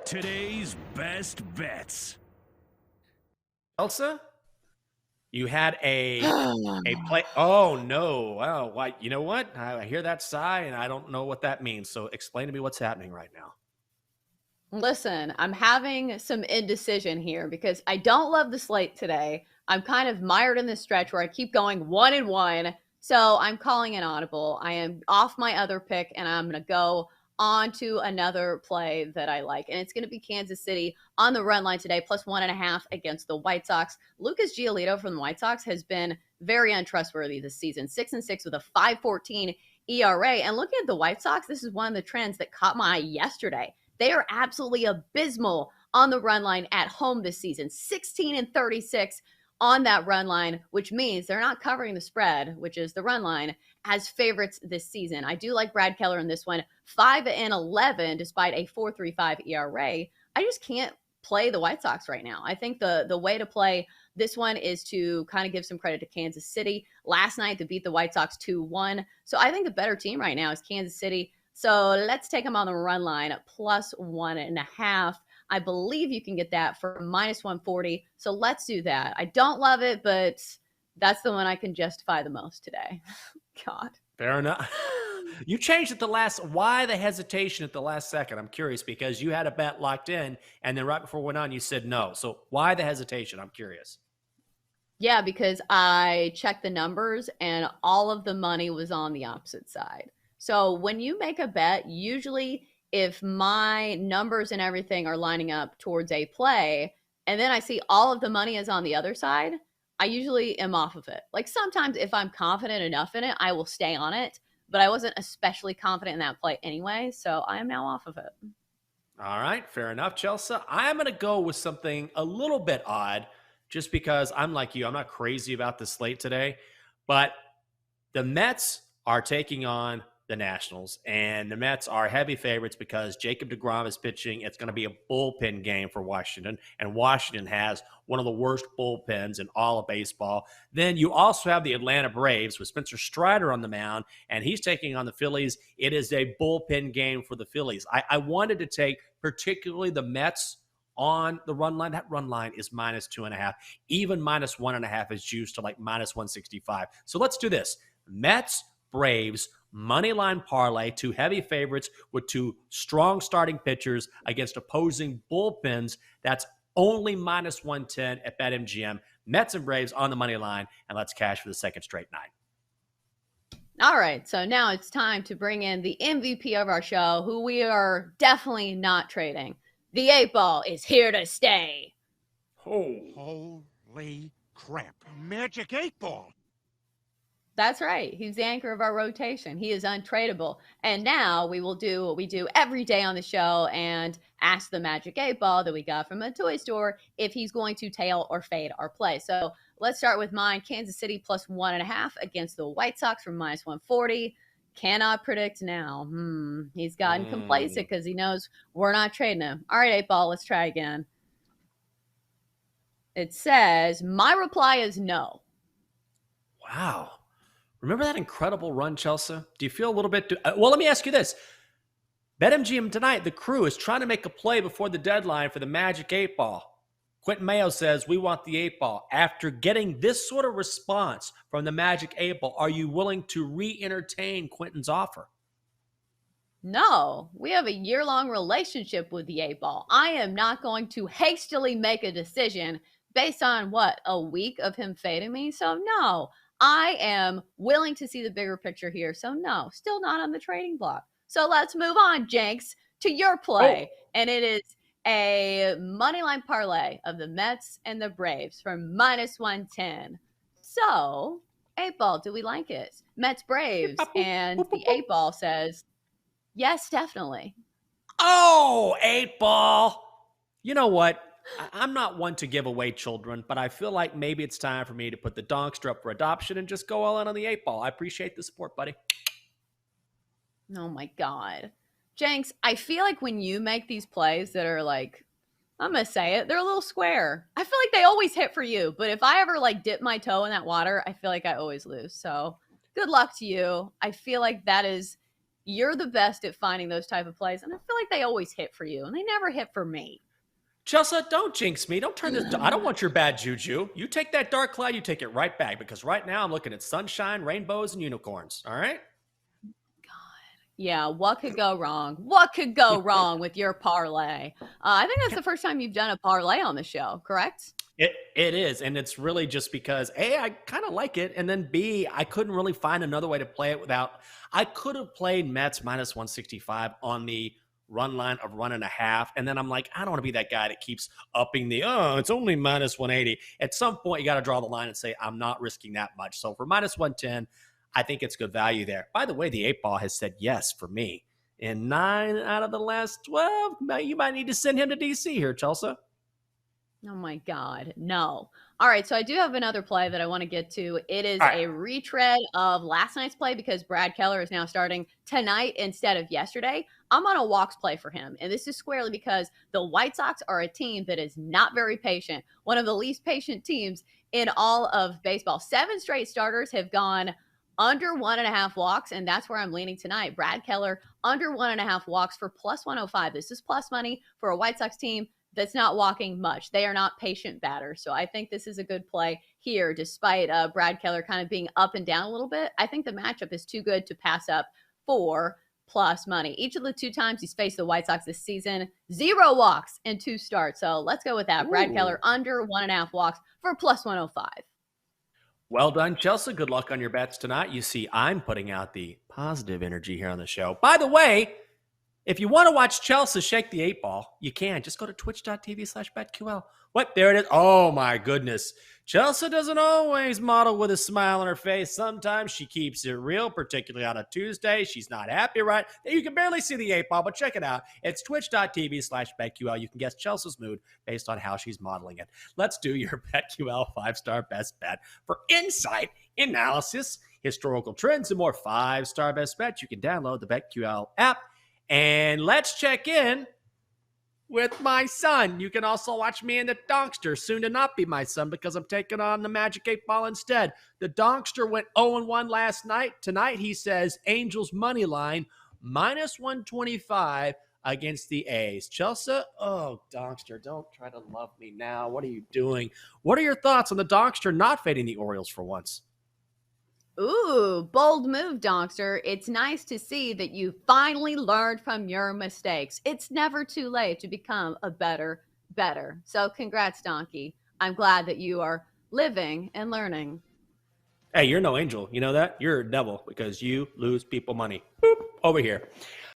Today's best bets. Elsa, you had a play. Oh no! Wow, why? You know what? I hear that sigh, and I don't know what that means. So explain to me what's happening right now. Listen, I'm having some indecision here because I don't love the slate today. I'm kind of mired in this stretch where I keep going 1-1. So I'm calling an audible. I am off my other pick and I'm going to go on to another play that I like. And it's going to be Kansas City on the run line today, plus 1.5 against the White Sox. Lucas Giolito from the White Sox has been very untrustworthy this season, 6-6 with a 5.14 ERA. And looking at the White Sox, this is one of the trends that caught my eye yesterday. They are absolutely abysmal on the run line at home this season, 16-36 on that run line, which means they're not covering the spread, which is the run line, as favorites this season. I do like Brad Keller in this one, 5-11 despite a 4.35 ERA. I just can't play the White Sox right now. I think the way to play this one is to kind of give some credit to Kansas City. Last night, they beat the White Sox 2-1. So I think the better team right now is Kansas City. So let's take them on the run line at plus 1.5. I believe you can get that for minus 140. So let's do that. I don't love it, but that's the one I can justify the most today. God. Fair enough. You changed it why the hesitation at the last second? I'm curious because you had a bet locked in and then right before we went on, you said no. So why the hesitation? I'm curious. Yeah, because I checked the numbers and all of the money was on the opposite side. So when you make a bet, usually if my numbers and everything are lining up towards a play, and then I see all of the money is on the other side, I usually am off of it. Like sometimes if I'm confident enough in it, I will stay on it, but I wasn't especially confident in that play anyway, so I am now off of it. All right, fair enough, Chelsea. I'm going to go with something a little bit odd just because I'm like you. I'm not crazy about the slate today, but the Mets are taking on the Nationals, and the Mets are heavy favorites because Jacob deGrom is pitching. It's going to be a bullpen game for Washington, and Washington has one of the worst bullpens in all of baseball. Then you also have the Atlanta Braves with Spencer Strider on the mound, and he's taking on the Phillies. It is a bullpen game for the Phillies. I wanted to take particularly the Mets on the run line. That run line is minus 2.5. Even minus 1.5 is juiced to like minus 165. So let's do this. Mets, Braves, money line parlay, two heavy favorites with two strong starting pitchers against opposing bullpens. That's only minus 110 at BetMGM. Mets and Braves on the money line, and let's cash for the second straight night. All right, so now it's time to bring in the MVP of our show, who we are definitely not trading. The 8-ball is here to stay. Oh. Holy crap. Magic 8-ball. That's right. He's the anchor of our rotation. He is untradeable. And now we will do what we do every day on the show and ask the Magic 8-ball that we got from a toy store if he's going to tail or fade our play. So let's start with mine. Kansas City plus 1.5 against the White Sox from minus 140. Cannot predict now. He's gotten complacent because he knows we're not trading him. All right, 8-ball, let's try again. It says, my reply is no. Wow. Remember that incredible run, Chelsea? Do you feel a little bit... well, let me ask you this. BetMGM tonight, the crew is trying to make a play before the deadline for the Magic 8-ball. Quentin Mayo says, we want the 8-ball. After getting this sort of response from the Magic 8-ball, are you willing to re-entertain Quentin's offer? No, we have a year-long relationship with the 8-ball. I am not going to hastily make a decision based on, a week of him fading me? So no, I am willing to see the bigger picture here. So no, still not on the trading block. So let's move on, Jenks, to your play. And it is a moneyline parlay of the Mets and the Braves from minus 110. So, 8-ball, do we like it? Mets, Braves, and the 8-ball says, yes, definitely. Oh, 8-ball. You know what? I'm not one to give away children, but I feel like maybe it's time for me to put the Donkster up for adoption and just go all in on the 8-ball. I appreciate the support, buddy. Oh, my God. Jenks, I feel like when you make these plays that are like, I'm going to say it, they're a little square. I feel like they always hit for you. But if I ever dip my toe in that water, I feel like I always lose. So good luck to you. I feel like that is You're the best at finding those type of plays, and I feel like they always hit for you, and they never hit for me. Chelsea, don't jinx me. Don't turn this. I don't want your bad juju. You take that dark cloud, you take it right back, because right now I'm looking at sunshine, rainbows, and unicorns. All right? Yeah, what could go wrong? What could go wrong with your parlay? I think that's the first time you've done a parlay on the show, correct? It is, and it's really just because A, I kind of like it, and then B, I couldn't really find another way to play it without. I could have played Mets minus 165 on the run line of 1.5, and then I'm like, I don't want to be that guy that keeps upping it's only minus 180. At some point, you got to draw the line and say, I'm not risking that much. So for minus 110, I think it's good value there. By the way, the 8 ball has said yes for me. In 9 out of the last 12, you might need to send him to DC here, Chelsea. Oh my God, no. All right, so I do have another play that I want to get to. It is a retread of last night's play because Brad Keller is now starting tonight instead of yesterday. I'm on a walks play for him, and this is squarely because the White Sox are a team that is not very patient, one of the least patient teams in all of baseball. 7 straight starters have gone under 1.5 walks, and that's where I'm leaning tonight. Brad Keller, under 1.5 walks for plus 105. This is plus money for a White Sox team that's not walking much. They are not patient batters. So I think this is a good play here, despite Brad Keller kind of being up and down a little bit. I think the matchup is too good to pass up for plus money. Each of the 2 times he's faced the White Sox this season, 0 walks and 2 starts. So let's go with that. Brad Keller under 1.5 walks for plus 105. Well done, Chelsea. Good luck on your bets tonight. You see, I'm putting out the positive energy here on the show. By the way, if you want to watch Chelsea shake the 8 ball, you can. Just go to twitch.tv/BetQL. What? There it is. Oh, my goodness. Chelsea doesn't always model with a smile on her face. Sometimes she keeps it real, particularly on a Tuesday. She's not happy, right? You can barely see the 8 ball, but check it out. It's twitch.tv/BetQL. You can guess Chelsea's mood based on how she's modeling it. Let's do your BetQL 5-star best bet for insight, analysis, historical trends, and more 5-star best bets. You can download the BetQL app. And let's check in with my son. You can also watch me in the Donkster, soon to not be my son because I'm taking on the Magic 8 ball instead. The Donkster went 0-1 last night. Tonight he says Angels money line minus 125 against the A's. Chelsea, oh, Donkster, don't try to love me now. What are you doing? What are your thoughts on the Donkster not fading the Orioles for once? Ooh, bold move, Donkster. It's nice to see that you finally learned from your mistakes. It's never too late to become a better. So congrats, Donkey. I'm glad that you are living and learning. Hey, you're no angel. You know that? You're a devil because you lose people money. Boop, over here.